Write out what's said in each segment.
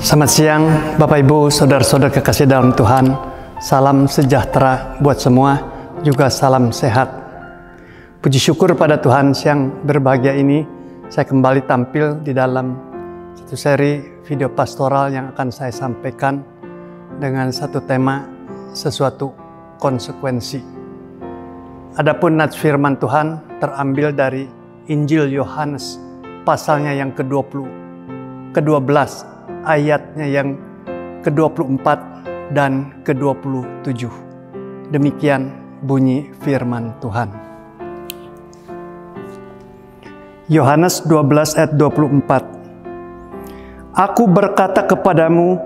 Selamat siang Bapak Ibu, Saudara-saudara kekasih dalam Tuhan. Salam sejahtera buat semua, juga salam sehat. Puji syukur pada Tuhan, siang berbahagia ini saya kembali tampil di dalam satu seri video pastoral yang akan saya sampaikan dengan satu tema, sesuatu konsekuensi. Adapun nats firman Tuhan terambil dari Injil Yohanes pasalnya yang ke-12 ayatnya yang ke-24 dan ke-27. Demikian bunyi firman Tuhan. Yohanes 12 ayat 24. Aku berkata kepadamu,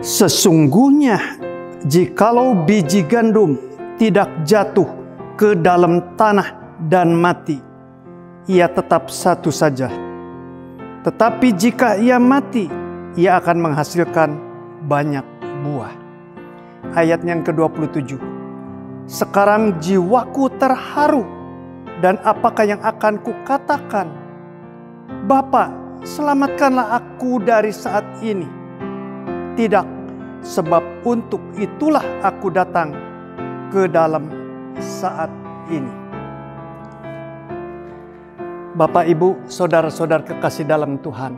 sesungguhnya jikalau biji gandum tidak jatuh ke dalam tanah dan mati, ia tetap satu saja. Tetapi jika ia mati, ia akan menghasilkan banyak buah. Ayat yang ke-27. Sekarang jiwaku terharu, dan apakah yang akan kukatakan? Bapa, selamatkanlah aku dari saat ini. Tidak, sebab untuk itulah aku datang ke dalam saat ini. Bapak, Ibu, saudara-saudara kekasih dalam Tuhan,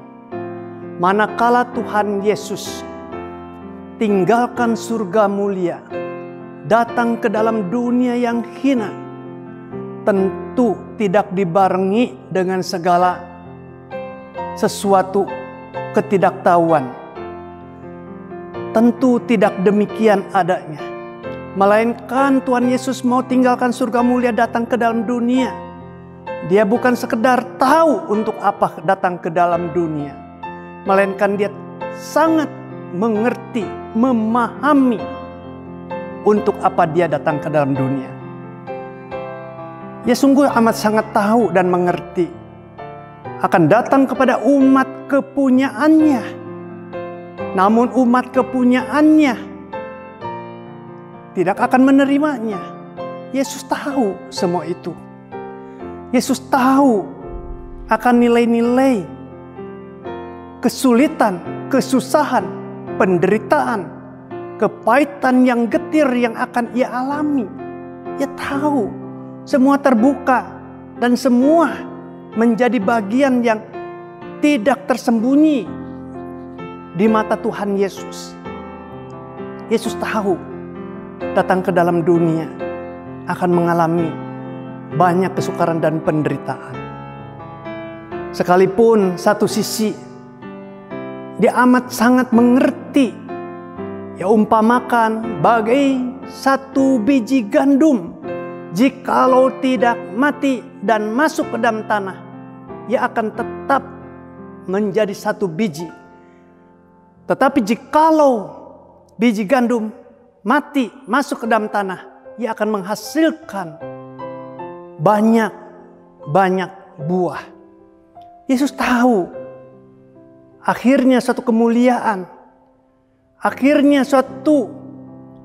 manakala Tuhan Yesus tinggalkan surga mulia, datang ke dalam dunia yang hina, tentu tidak dibarengi dengan segala sesuatu ketidaktahuan. Tentu tidak demikian adanya. Melainkan Tuhan Yesus mau tinggalkan surga mulia, datang ke dalam dunia. Dia bukan sekedar tahu untuk apa datang ke dalam dunia, melainkan dia sangat mengerti, memahami untuk apa dia datang ke dalam dunia. Dia sungguh amat sangat tahu dan mengerti akan datang kepada umat kepunyaannya. Namun umat kepunyaannya tidak akan menerimanya. Yesus tahu semua itu. Yesus tahu akan nilai-nilai kesulitan, kesusahan, penderitaan, kepahitan yang getir yang akan ia alami. Ia tahu semua terbuka dan semua menjadi bagian yang tidak tersembunyi di mata Tuhan Yesus. Yesus tahu datang ke dalam dunia akan mengalami banyak kesukaran dan penderitaan. Sekalipun satu sisi dia amat sangat mengerti. Ya, umpamakan bagai satu biji gandum, jikalau tidak mati dan masuk ke dalam tanah, ia akan tetap menjadi satu biji. Tetapi jikalau biji gandum mati masuk ke dalam tanah, ia akan menghasilkan banyak buah. Yesus tahu akhirnya suatu kemuliaan, akhirnya suatu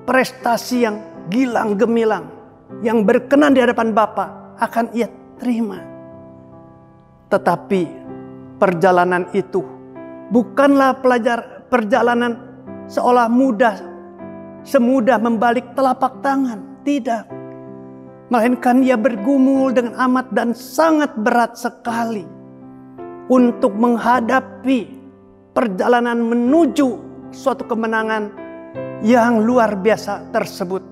prestasi yang gilang gemilang, yang berkenan di hadapan Bapa akan ia terima. Tetapi perjalanan itu bukanlah perjalanan seolah semudah membalik telapak tangan. Tidak. Melainkan ia bergumul dengan amat dan sangat berat sekali untuk menghadapi perjalanan menuju suatu kemenangan yang luar biasa tersebut.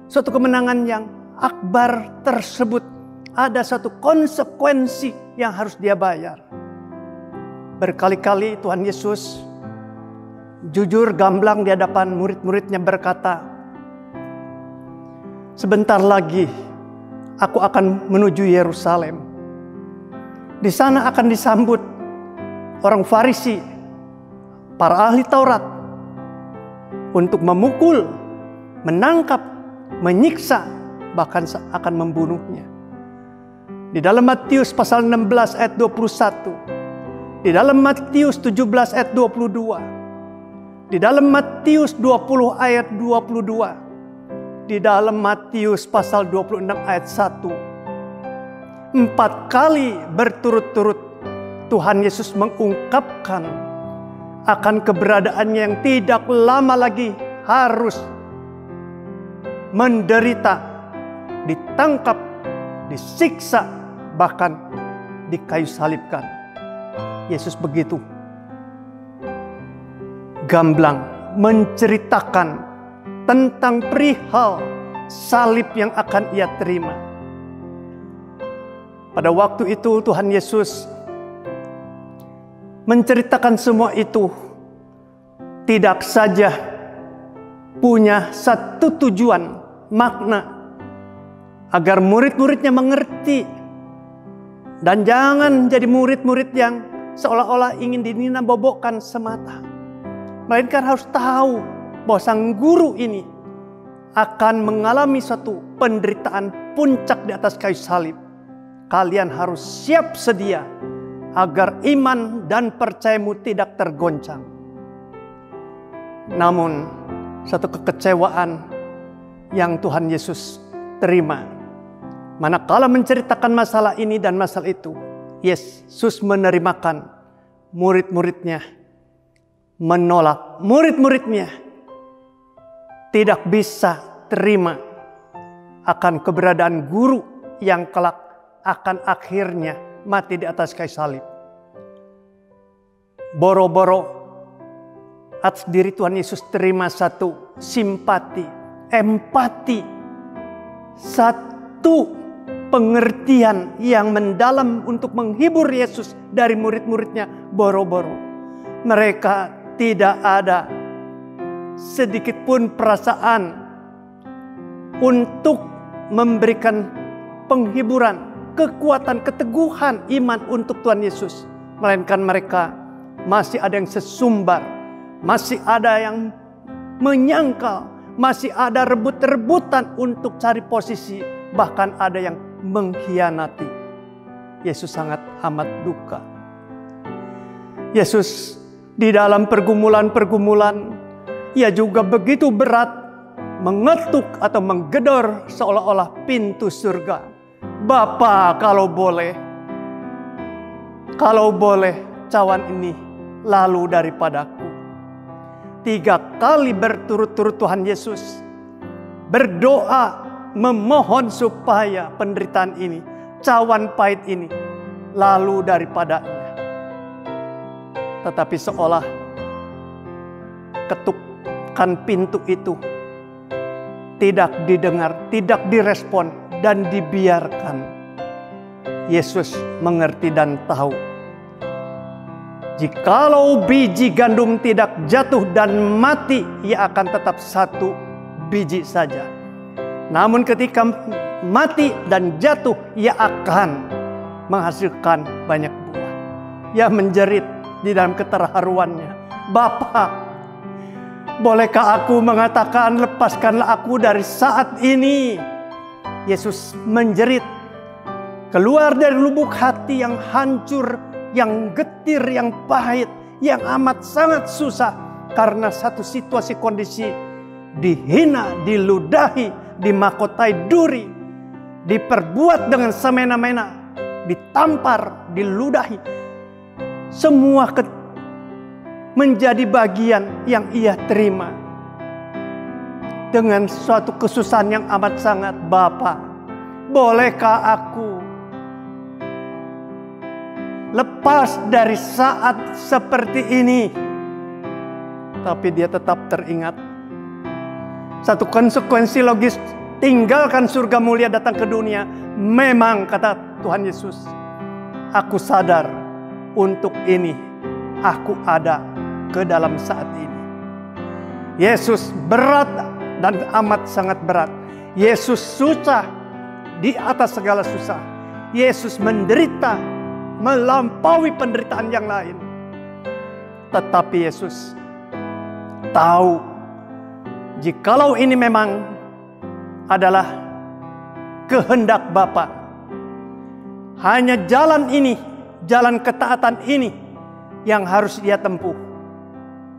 Suatu kemenangan yang akbar tersebut. Ada satu konsekuensi yang harus dia bayar. Berkali-kali Tuhan Yesus jujur gamblang di hadapan murid-muridnya berkata, sebentar lagi aku akan menuju Yerusalem. Di sana akan disambut orang Farisi, para ahli Taurat, untuk memukul, menangkap, menyiksa, bahkan akan membunuhnya. Di dalam Matius pasal 16 ayat 21, di dalam Matius 17 ayat 22, di dalam Matius 20 ayat 22, di dalam Matius pasal 26 ayat 1, 4 kali berturut-turut Tuhan Yesus mengungkapkan akan keberadaannya yang tidak lama lagi harus menderita, ditangkap, disiksa, bahkan dikayu salibkan. Yesus begitu gamblang menceritakan tentang perihal salib yang akan ia terima. Pada waktu itu Tuhan Yesus menceritakan semua itu tidak saja punya satu tujuan, makna, agar murid-muridnya mengerti. Dan jangan jadi murid-murid yang seolah-olah ingin dinina-bobokkan semata. Melainkan harus tahu bahwa sang guru ini akan mengalami suatu penderitaan puncak di atas kayu salib. Kalian harus siap sedia agar iman dan percayamu tidak tergoncang. Namun satu kekecewaan yang Tuhan Yesus terima manakala menceritakan masalah ini dan masalah itu, Yesus menerimakan murid-muridnya menolak. Murid-muridnya tidak bisa terima akan keberadaan guru yang kelak akan akhirnya mati di atas kayu salib. Boro-boro atas diri Tuhan Yesus terima satu simpati, empati, satu pengertian yang mendalam untuk menghibur Yesus dari murid-muridnya. Boro-boro mereka tidak ada sedikit pun perasaan untuk memberikan penghiburan, kekuatan, keteguhan iman untuk Tuhan Yesus. Melainkan mereka masih ada yang sesumbar, masih ada yang menyangkal, masih ada rebut-rebutan untuk cari posisi, bahkan ada yang mengkhianati. Yesus sangat amat duka. Yesus di dalam pergumulan-pergumulan, ia juga begitu berat mengetuk atau menggedor seolah-olah pintu surga. Bapa, kalau boleh cawan ini lalu daripadaku. 3 kali berturut-turut Tuhan Yesus berdoa memohon supaya penderitaan ini, cawan pahit ini lalu daripadanya. Tetapi seolah ketukan pintu itu tidak didengar, tidak direspon dan dibiarkan. Yesus mengerti dan tahu, jikalau biji gandum tidak jatuh dan mati, ia akan tetap 1 biji saja. Namun ketika mati dan jatuh, ia akan menghasilkan banyak buah. Ia menjerit di dalam keterharuannya, Bapa, bolehkah aku mengatakan, lepaskanlah aku dari saat ini? Yesus menjerit keluar dari lubuk hati yang hancur, yang getir, yang pahit, yang amat sangat susah. Karena satu situasi kondisi dihina, diludahi, dimahkotai duri, diperbuat dengan semena-mena, ditampar, diludahi. Semua menjadi bagian yang ia terima. Dengan suatu kesusahan yang amat sangat, Bapa, bolehkah aku lepas dari saat seperti ini? Tapi dia tetap teringat satu konsekuensi logis, tinggalkan surga mulia datang ke dunia. Memang kata Tuhan Yesus, aku sadar untuk ini aku ada ke dalam saat ini. Yesus berat dan amat sangat berat. Yesus susah di atas segala susah. Yesus menderita melampaui penderitaan yang lain. Tetapi Yesus tahu, jikalau ini memang adalah kehendak Bapa, hanya jalan ini, jalan ketaatan ini yang harus dia tempuh.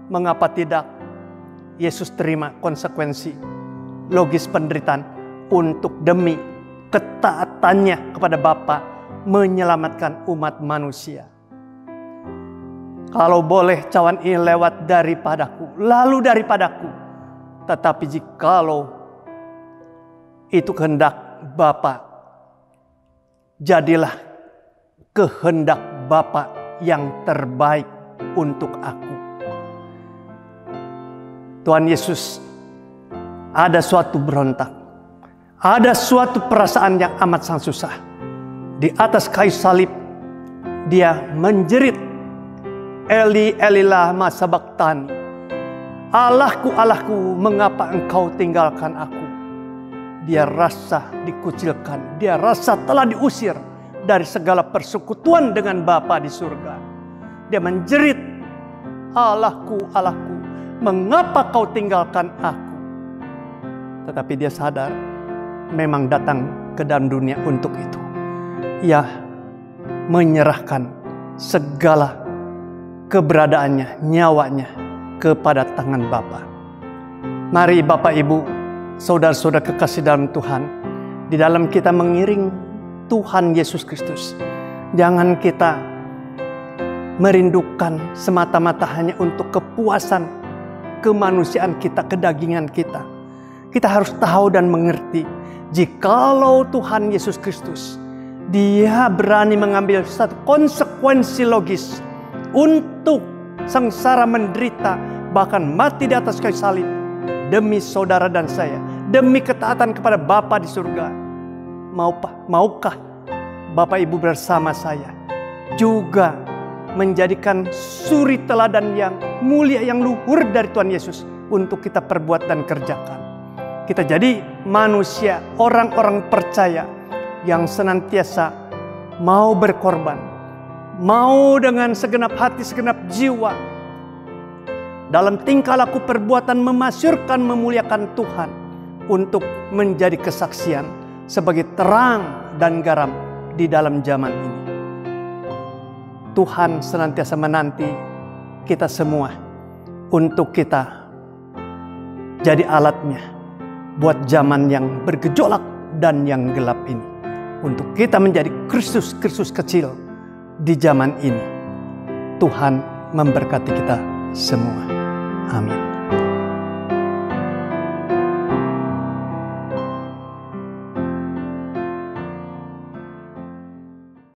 Mengapa tidak Yesus terima konsekuensi logis penderitaan untuk demi ketaatannya kepada Bapa menyelamatkan umat manusia. Kalau boleh cawan ini lewat daripadaku, lalu daripadaku. Tetapi jikalau itu kehendak Bapa, jadilah kehendak Bapa yang terbaik untuk aku. Tuhan Yesus ada suatu berontak, ada suatu perasaan yang amat sangat susah. Di atas kayu salib dia menjerit, Eli, Eli lama sabachthani. Allahku, Allahku, mengapa engkau tinggalkan aku? Dia rasa dikucilkan, dia rasa telah diusir dari segala persekutuan dengan Bapa di surga. Dia menjerit, Allahku, Allahku, mengapa kau tinggalkan aku? Tetapi dia sadar memang datang ke dalam dunia untuk itu. Ia menyerahkan segala keberadaannya, nyawanya kepada tangan Bapa. Mari Bapak Ibu, saudara-saudara kekasih dalam Tuhan, di dalam kita mengiring Tuhan Yesus Kristus, jangan kita merindukan semata-mata hanya untuk kepuasan kemanusiaan kita, kedagingan kita. Kita harus tahu dan mengerti, jikalau Tuhan Yesus Kristus, Dia berani mengambil satu konsekuensi logis untuk sengsara menderita, bahkan mati di atas kayu salib demi saudara dan saya, demi ketaatan kepada Bapa di surga. Maukah Bapak Ibu bersama saya juga menjadikan suri teladan yang mulia, yang luhur dari Tuhan Yesus untuk kita perbuat dan kerjakan? Kita jadi manusia, orang-orang percaya yang senantiasa mau berkorban, mau dengan segenap hati, segenap jiwa, dalam tingkah laku perbuatan memasyurkan, memuliakan Tuhan, untuk menjadi kesaksian sebagai terang dan garam di dalam zaman ini. Tuhan senantiasa menanti kita semua untuk kita jadi alatnya buat zaman yang bergejolak dan yang gelap ini, untuk kita menjadi Kristus-Kristus kecil di zaman ini. Tuhan memberkati kita semua. Amin.